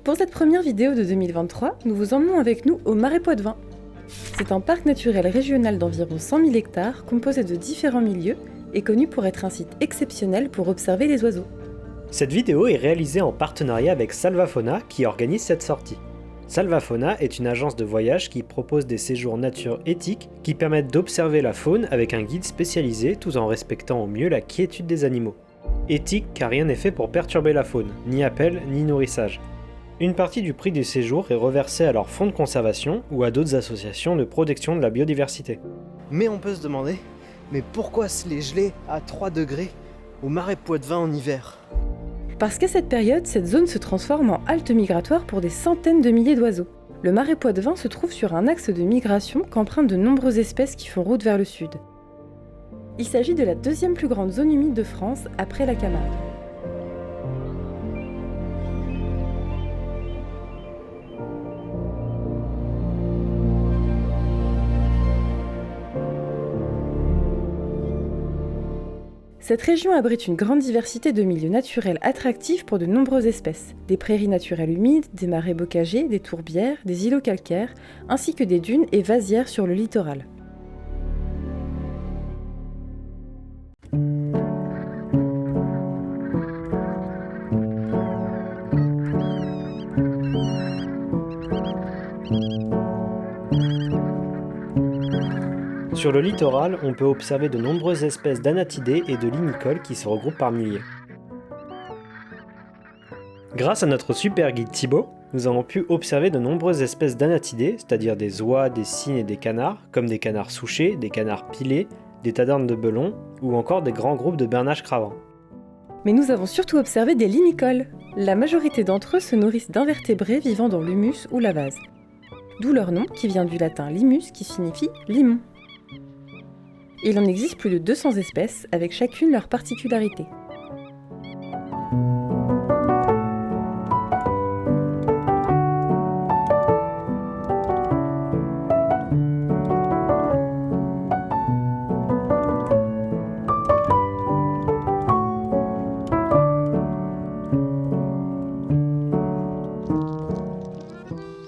Pour cette première vidéo de 2023, nous vous emmenons avec nous au Marais Poitevin. C'est un parc naturel régional d'environ 100 000 hectares composé de différents milieux et connu pour être un site exceptionnel pour observer les oiseaux. Cette vidéo est réalisée en partenariat avec Salvafauna qui organise cette sortie. Salvafauna est une agence de voyage qui propose des séjours nature éthiques qui permettent d'observer la faune avec un guide spécialisé tout en respectant au mieux la quiétude des animaux. Éthique car rien n'est fait pour perturber la faune, ni appel ni nourrissage. Une partie du prix du séjour est reversée à leur fonds de conservation ou à d'autres associations de protection de la biodiversité. Mais on peut se demander, mais pourquoi se les geler à 3 degrés au Marais Poitevin en hiver ? Parce qu'à cette période, cette zone se transforme en halte migratoire pour des centaines de milliers d'oiseaux. Le Marais Poitevin se trouve sur un axe de migration qu'empruntent de nombreuses espèces qui font route vers le sud. Il s'agit de la deuxième plus grande zone humide de France après la Camargue. Cette région abrite une grande diversité de milieux naturels attractifs pour de nombreuses espèces. Des prairies naturelles humides, des marais bocagers, des tourbières, des îlots calcaires, ainsi que des dunes et vasières sur le littoral. Sur le littoral, on peut observer de nombreuses espèces d'anatidés et de limicoles qui se regroupent par milliers. Grâce à notre super guide Thibaut, nous avons pu observer de nombreuses espèces d'anatidés, c'est-à-dire des oies, des cygnes et des canards, comme des canards souchés, des canards pilés, des tadarnes de belon ou encore des grands groupes de bernaches cravants. Mais nous avons surtout observé des limicoles. La majorité d'entre eux se nourrissent d'invertébrés vivant dans l'humus ou la vase. D'où leur nom qui vient du latin limus qui signifie limon. Il en existe plus de 200 espèces, avec chacune leur particularité.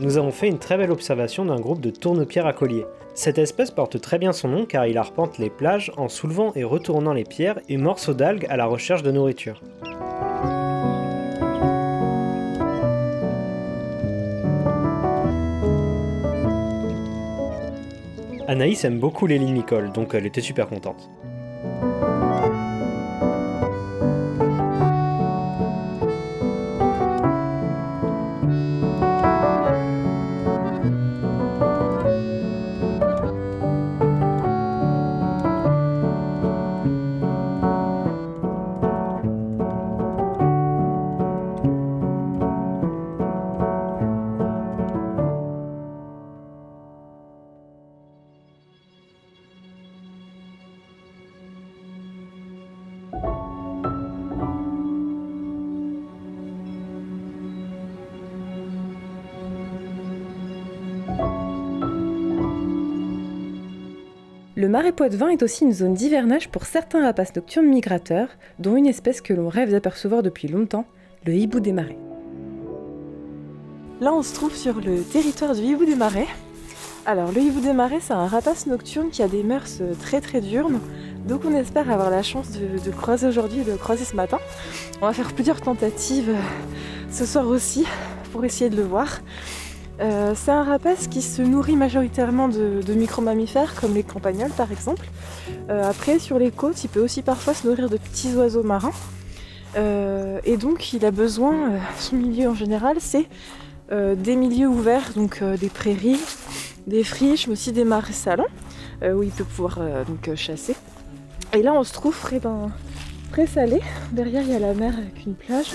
Nous avons fait une très belle observation d'un groupe de tourne-pierres à collier. Cette espèce porte très bien son nom car il arpente les plages en soulevant et retournant les pierres et morceaux d'algues à la recherche de nourriture. Anaïs aime beaucoup les limicoles, donc elle était super contente. Le Marais Poitevin est aussi une zone d'hivernage pour certains rapaces nocturnes migrateurs, dont une espèce que l'on rêve d'apercevoir depuis longtemps, le hibou des marais. Là, on se trouve sur le territoire du hibou des marais. Alors, le hibou des marais, c'est un rapace nocturne qui a des mœurs très diurnes, donc on espère avoir la chance de le croiser aujourd'hui et de le croiser ce matin. On va faire plusieurs tentatives ce soir aussi pour essayer de le voir. C'est un rapace qui se nourrit majoritairement de micro-mammifères comme les campagnols par exemple. Après sur les côtes il peut aussi parfois se nourrir de petits oiseaux marins. Et donc il a besoin, son milieu en général c'est des milieux ouverts, donc des prairies, des friches mais aussi des marais salants où il peut pouvoir chasser. Et là on se trouve près salé, derrière il y a la mer avec une plage,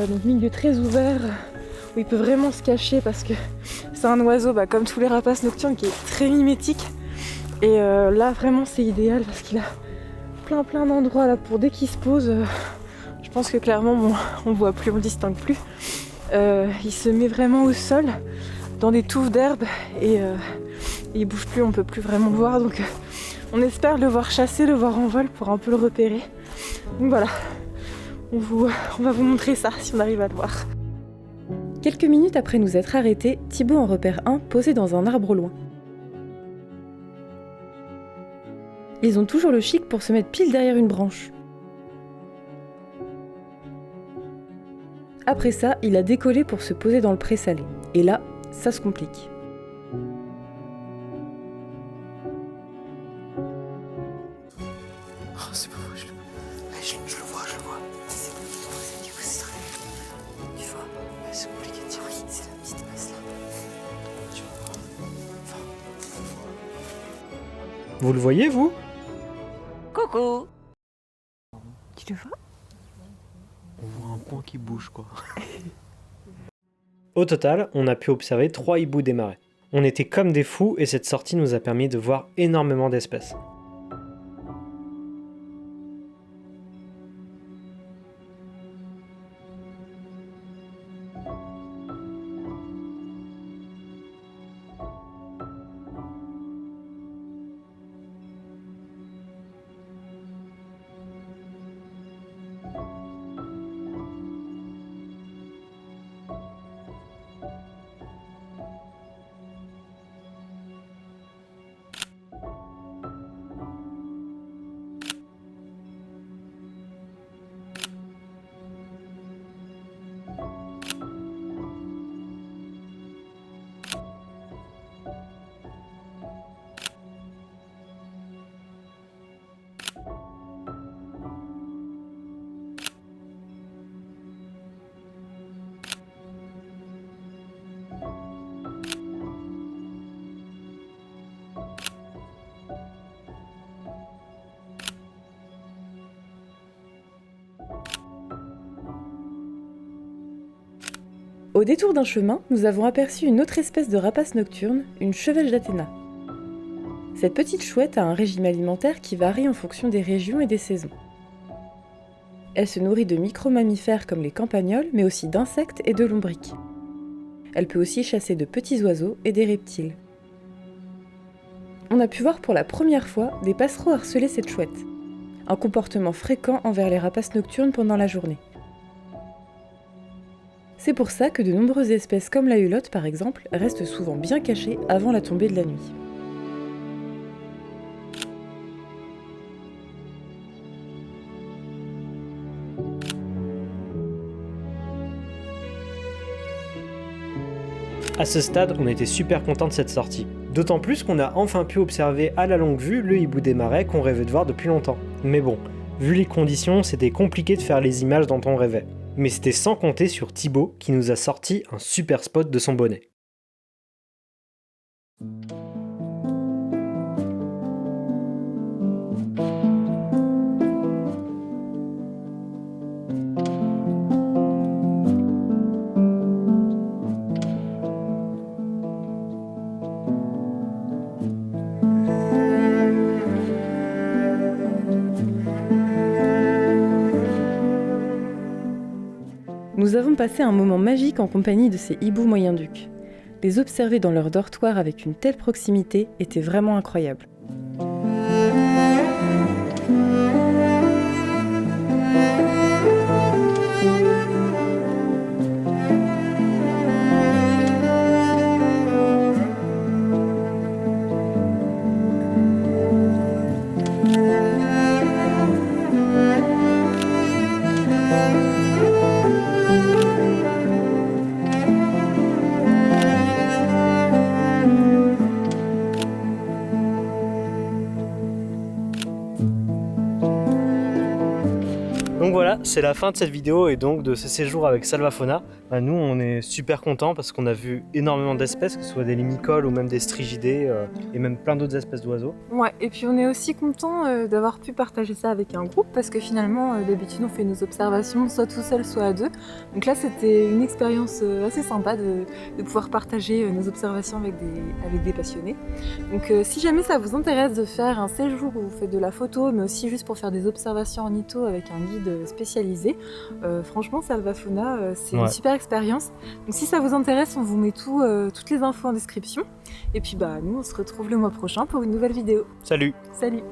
donc milieu très ouvert. Où il peut vraiment se cacher parce que c'est un oiseau, comme tous les rapaces nocturnes, qui est très mimétique. Et là, vraiment, c'est idéal parce qu'il a plein d'endroits là pour dès qu'il se pose. Je pense que clairement, on voit plus, on distingue plus. Il se met vraiment au sol, dans des touffes d'herbe et il bouge plus, on peut plus vraiment le voir. Donc, on espère le voir chasser, le voir en vol pour un peu le repérer. Donc voilà, on va vous montrer ça si on arrive à le voir. Quelques minutes après nous être arrêtés, Thibaut en repère un posé dans un arbre au loin. Ils ont toujours le chic pour se mettre pile derrière une branche. Après ça, il a décollé pour se poser dans le pré salé. Et là, ça se complique. Oh, c'est pas vrai, je le vois. C'est bon, du coup, c'est très... Tu vois, c'est compliqué de dire. Oui, c'est la petite masse là. Tu vois. Vous le voyez, vous? Coucou. Tu le vois ? On voit un point qui bouge, quoi. Au total, on a pu observer 3 hiboux des marais. On était comme des fous et cette sortie nous a permis de voir énormément d'espèces. Au détour d'un chemin, nous avons aperçu une autre espèce de rapace nocturne, une chevêche d'Athéna. Cette petite chouette a un régime alimentaire qui varie en fonction des régions et des saisons. Elle se nourrit de micro-mammifères comme les campagnols, mais aussi d'insectes et de lombrics. Elle peut aussi chasser de petits oiseaux et des reptiles. On a pu voir pour la première fois des passereaux harceler cette chouette, un comportement fréquent envers les rapaces nocturnes pendant la journée. C'est pour ça que de nombreuses espèces comme la hulotte par exemple restent souvent bien cachées avant la tombée de la nuit. À ce stade, on était super content de cette sortie. D'autant plus qu'on a enfin pu observer à la longue vue le hibou des marais qu'on rêvait de voir depuis longtemps. Mais bon, vu les conditions, c'était compliqué de faire les images dont on rêvait. Mais c'était sans compter sur Thibaut qui nous a sorti un super spot de son bonnet. Nous avons passé un moment magique en compagnie de ces hiboux moyen-ducs. Les observer dans leur dortoir avec une telle proximité était vraiment incroyable. Donc voilà, c'est la fin de cette vidéo et donc de ce séjour avec Salvafauna. Nous, on est super contents parce qu'on a vu énormément d'espèces, que ce soit des limicoles ou même des strigidés et même plein d'autres espèces d'oiseaux. Ouais, et puis on est aussi content d'avoir pu partager ça avec un groupe parce que finalement, d'habitude, on fait nos observations soit tout seul, soit à deux. Donc là, c'était une expérience assez sympa de pouvoir partager nos observations avec des passionnés. Donc si jamais ça vous intéresse de faire un séjour où vous faites de la photo, mais aussi juste pour faire des observations en ITO avec un guide spécialisé, franchement, Salvafauna, c'est une super expérience. Donc si ça vous intéresse, on vous met toutes les infos en description. Et puis nous, on se retrouve le mois prochain pour une nouvelle vidéo. Salut! Salut!